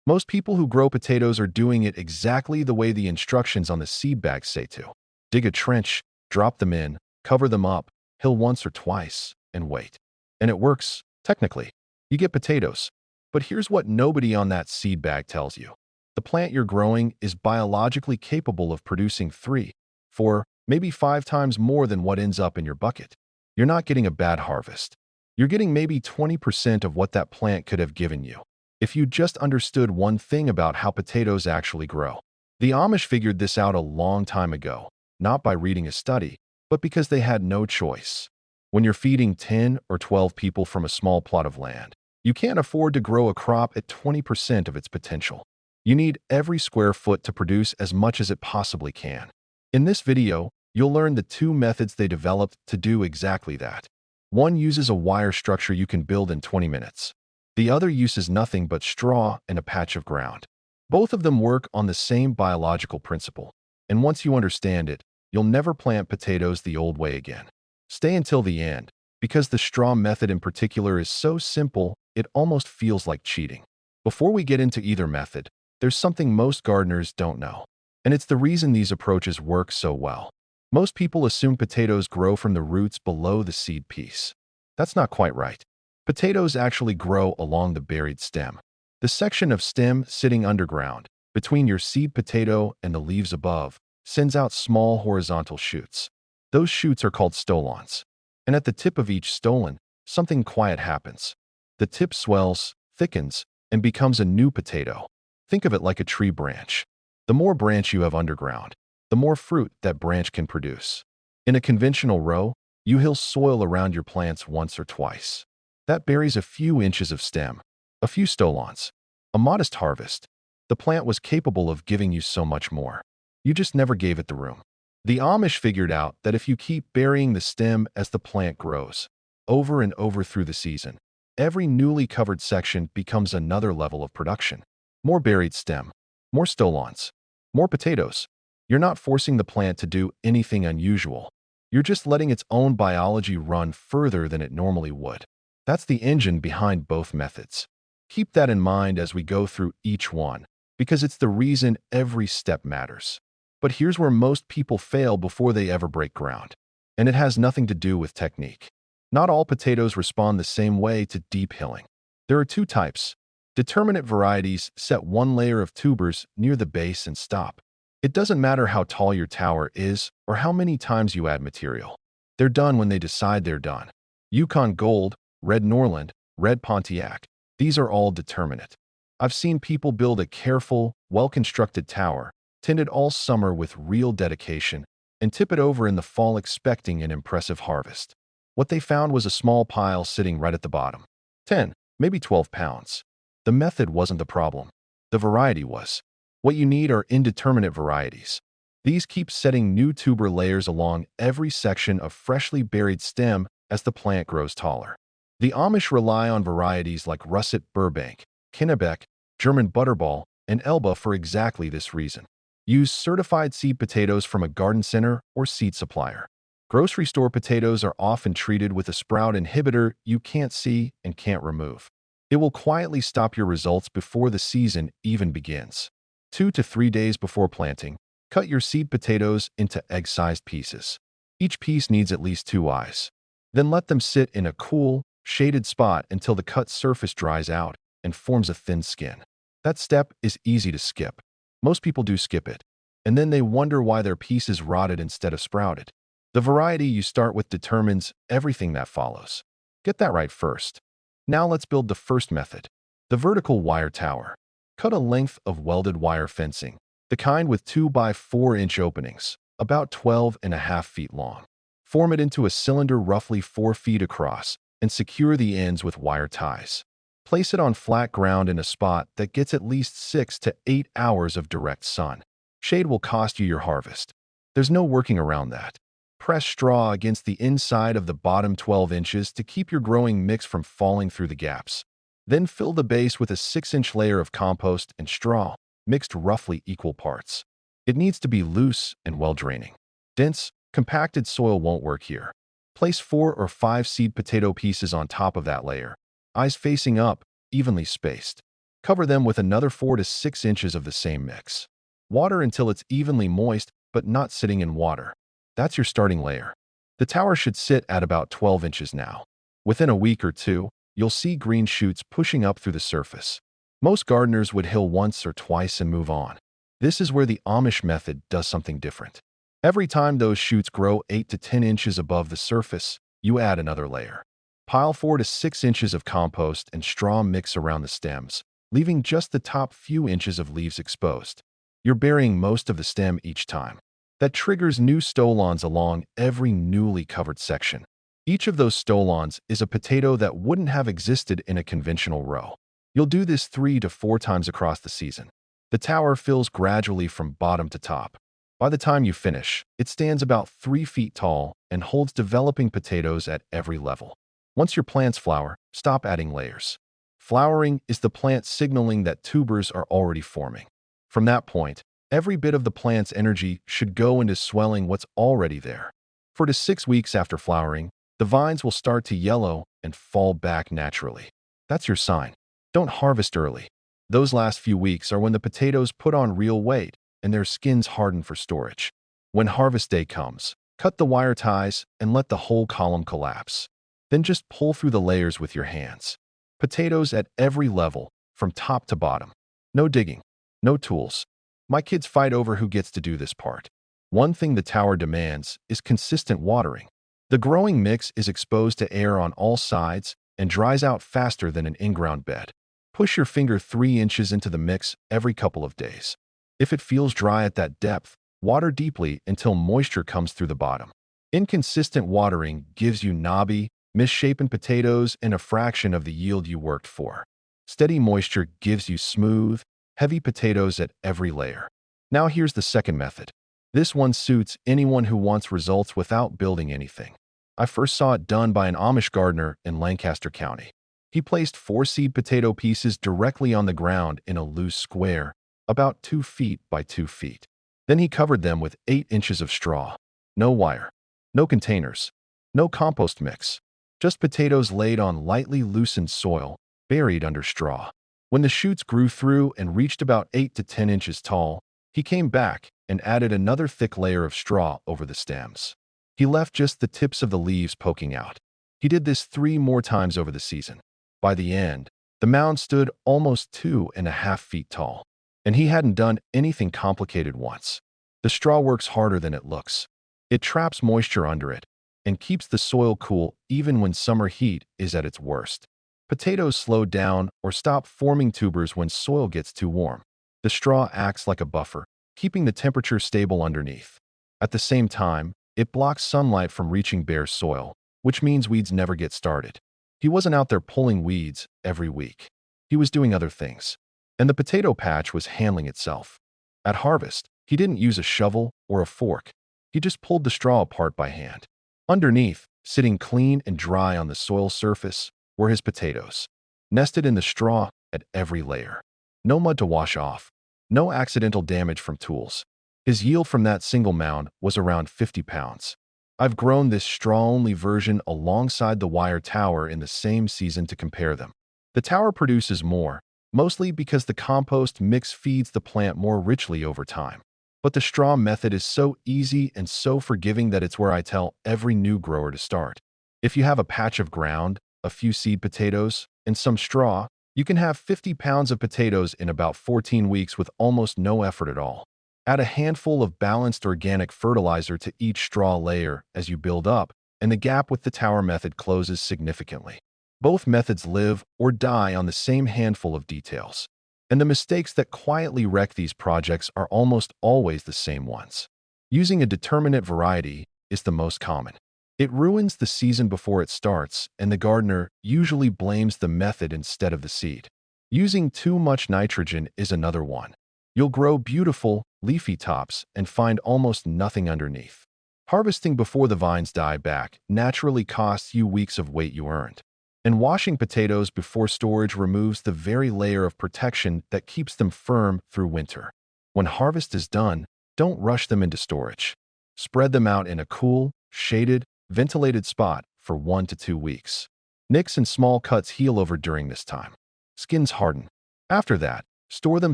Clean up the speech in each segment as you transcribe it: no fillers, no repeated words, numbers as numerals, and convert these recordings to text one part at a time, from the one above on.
Most people who grow potatoes are doing it exactly the way the instructions on the seed bag say to. Dig a trench, drop them in, cover them up, hill once or twice, and wait. And it works, technically. You get potatoes. But here's what nobody on that seed bag tells you. The plant you're growing is biologically capable of producing 3, 4, maybe 5 times more than what ends up in your bucket. You're not getting a bad harvest. You're getting maybe 20% of what that plant could have given you, if you just understood one thing about how potatoes actually grow. The Amish figured this out a long time ago, not by reading a study, but because they had no choice. When you're feeding 10 or 12 people from a small plot of land, you can't afford to grow a crop at 20% of its potential. You need every square foot to produce as much as it possibly can. In this video, you'll learn the 2 methods they developed to do exactly that. One uses a wire structure you can build in 20 minutes. The other uses nothing but straw and a patch of ground. Both of them work on the same biological principle, and once you understand it, you'll never plant potatoes the old way again. Stay until the end, because the straw method in particular is so simple, it almost feels like cheating. Before we get into either method, there's something most gardeners don't know, and it's the reason these approaches work so well. Most people assume potatoes grow from the roots below the seed piece. That's not quite right. Potatoes actually grow along the buried stem. The section of stem sitting underground, between your seed potato and the leaves above, sends out small horizontal shoots. Those shoots are called stolons. And at the tip of each stolon, something quiet happens. The tip swells, thickens, and becomes a new potato. Think of it like a tree branch. The more branch you have underground, the more fruit that branch can produce. In a conventional row, you hill soil around your plants once or twice. That buries a few inches of stem, a few stolons, a modest harvest. The plant was capable of giving you so much more. You just never gave it the room. The Amish figured out that if you keep burying the stem as the plant grows, over and over through the season, every newly covered section becomes another level of production. More buried stem, more stolons, more potatoes. You're not forcing the plant to do anything unusual. You're just letting its own biology run further than it normally would. That's the engine behind both methods. Keep that in mind as we go through each one, because it's the reason every step matters. But here's where most people fail before they ever break ground. And it has nothing to do with technique. Not all potatoes respond the same way to deep hilling. There are 2 types. Determinate varieties set one layer of tubers near the base and stop. It doesn't matter how tall your tower is or how many times you add material. They're done when they decide they're done. Yukon Gold, Red Norland, Red Pontiac, these are all determinate. I've seen people build a careful, well-constructed tower, tended all summer with real dedication, and tip it over in the fall expecting an impressive harvest. What they found was a small pile sitting right at the bottom. 10, maybe 12 pounds. The method wasn't the problem. The variety was. What you need are indeterminate varieties. These keep setting new tuber layers along every section of freshly buried stem as the plant grows taller. The Amish rely on varieties like Russet Burbank, Kennebec, German Butterball, and Elba for exactly this reason. Use certified seed potatoes from a garden center or seed supplier. Grocery store potatoes are often treated with a sprout inhibitor you can't see and can't remove. It will quietly stop your results before the season even begins. 2 to 3 days before planting, cut your seed potatoes into egg-sized pieces. Each piece needs at least 2 eyes. Then let them sit in a cool, shaded spot until the cut surface dries out and forms a thin skin. That step is easy to skip. Most people do skip it, and then they wonder why their pieces rotted instead of sprouted. The variety you start with determines everything that follows. Get that right first. Now let's build the first method, the vertical wire tower. Cut a length of welded wire fencing, the kind with 2 by 4 inch openings, about 12.5 feet long. Form it into a cylinder roughly 4 feet across and secure the ends with wire ties. Place it on flat ground in a spot that gets at least 6 to 8 hours of direct sun. Shade will cost you your harvest. There's no working around that. Press straw against the inside of the bottom 12 inches to keep your growing mix from falling through the gaps. Then fill the base with a 6-inch layer of compost and straw, mixed roughly equal parts. It needs to be loose and well-draining. Dense, compacted soil won't work here. Place 4 or 5 seed potato pieces on top of that layer, eyes facing up, evenly spaced. Cover them with another 4 to 6 inches of the same mix. Water until it's evenly moist, but not sitting in water. That's your starting layer. The tower should sit at about 12 inches now. Within a week or two, you'll see green shoots pushing up through the surface. Most gardeners would hill once or twice and move on. This is where the Amish method does something different. Every time those shoots grow 8 to 10 inches above the surface, you add another layer. Pile 4 to 6 inches of compost and straw mix around the stems, leaving just the top few inches of leaves exposed. You're burying most of the stem each time. That triggers new stolons along every newly covered section. Each of those stolons is a potato that wouldn't have existed in a conventional row. You'll do this 3 to 4 times across the season. The tower fills gradually from bottom to top. By the time you finish, it stands about 3 feet tall and holds developing potatoes at every level. Once your plants flower, stop adding layers. Flowering is the plant signaling that tubers are already forming. From that point, every bit of the plant's energy should go into swelling what's already there. 4 to 6 weeks after flowering, the vines will start to yellow and fall back naturally. That's your sign. Don't harvest early. Those last few weeks are when the potatoes put on real weight and their skins harden for storage. When harvest day comes, cut the wire ties and let the whole column collapse. Then just pull through the layers with your hands. Potatoes at every level, from top to bottom. No digging. No tools. My kids fight over who gets to do this part. One thing the tower demands is consistent watering. The growing mix is exposed to air on all sides and dries out faster than an in-ground bed. Push your finger 3 inches into the mix every couple of days. If it feels dry at that depth, water deeply until moisture comes through the bottom. Inconsistent watering gives you knobby, misshapen potatoes and a fraction of the yield you worked for. Steady moisture gives you smooth, heavy potatoes at every layer. Now here's the second method. This one suits anyone who wants results without building anything. I first saw it done by an Amish gardener in Lancaster County. He placed 4 seed potato pieces directly on the ground in a loose square, about 2 feet by 2 feet. Then he covered them with 8 inches of straw. No wire, no containers, no compost mix. Just potatoes laid on lightly loosened soil, buried under straw. When the shoots grew through and reached about 8 to 10 inches tall, he came back and added another thick layer of straw over the stems. He left just the tips of the leaves poking out. He did this 3 more times over the season. By the end, the mound stood almost 2.5 feet tall, and he hadn't done anything complicated once. The straw works harder than it looks. It traps moisture under it and keeps the soil cool even when summer heat is at its worst. Potatoes slow down or stop forming tubers when soil gets too warm. The straw acts like a buffer, keeping the temperature stable underneath. At the same time, it blocks sunlight from reaching bare soil, which means weeds never get started. He wasn't out there pulling weeds every week. He was doing other things, and the potato patch was handling itself. At harvest, he didn't use a shovel or a fork. He just pulled the straw apart by hand. Underneath, sitting clean and dry on the soil surface, were his potatoes, nested in the straw at every layer. No mud to wash off, no accidental damage from tools. His yield from that single mound was around 50 pounds. I've grown this straw-only version alongside the wire tower in the same season to compare them. The tower produces more, mostly because the compost mix feeds the plant more richly over time. But the straw method is so easy and so forgiving that it's where I tell every new grower to start. If you have a patch of ground, a few seed potatoes, and some straw, you can have 50 pounds of potatoes in about 14 weeks with almost no effort at all. Add a handful of balanced organic fertilizer to each straw layer as you build up, and the gap with the tower method closes significantly. Both methods live or die on the same handful of details. And the mistakes that quietly wreck these projects are almost always the same ones. Using a determinate variety is the most common. It ruins the season before it starts, and the gardener usually blames the method instead of the seed. Using too much nitrogen is another one. You'll grow beautiful, leafy tops and find almost nothing underneath. Harvesting before the vines die back naturally costs you weeks of weight you earned. And washing potatoes before storage removes the very layer of protection that keeps them firm through winter. When harvest is done, don't rush them into storage. Spread them out in a cool, shaded, ventilated spot for 1 to 2 weeks. Nicks and small cuts heal over during this time. Skins harden. After that, store them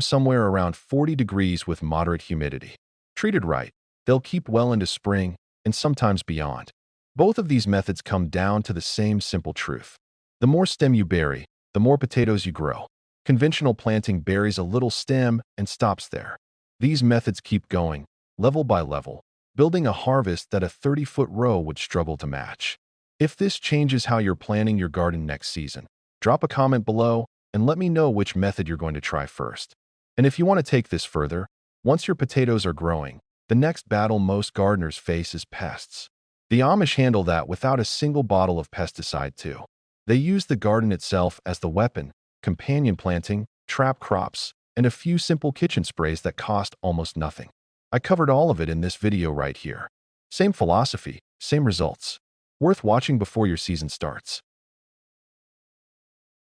somewhere around 40 degrees with moderate humidity. Treated right, they'll keep well into spring and sometimes beyond. Both of these methods come down to the same simple truth. The more stem you bury, the more potatoes you grow. Conventional planting buries a little stem and stops there. These methods keep going, level by level, building a harvest that a 30-foot row would struggle to match. If this changes how you're planning your garden next season, drop a comment below and let me know which method you're going to try first. And if you want to take this further, once your potatoes are growing, the next battle most gardeners face is pests. The Amish handle that without a single bottle of pesticide too. They use the garden itself as the weapon, companion planting, trap crops, and a few simple kitchen sprays that cost almost nothing. I covered all of it in this video right here. Same philosophy, same results. Worth watching before your season starts.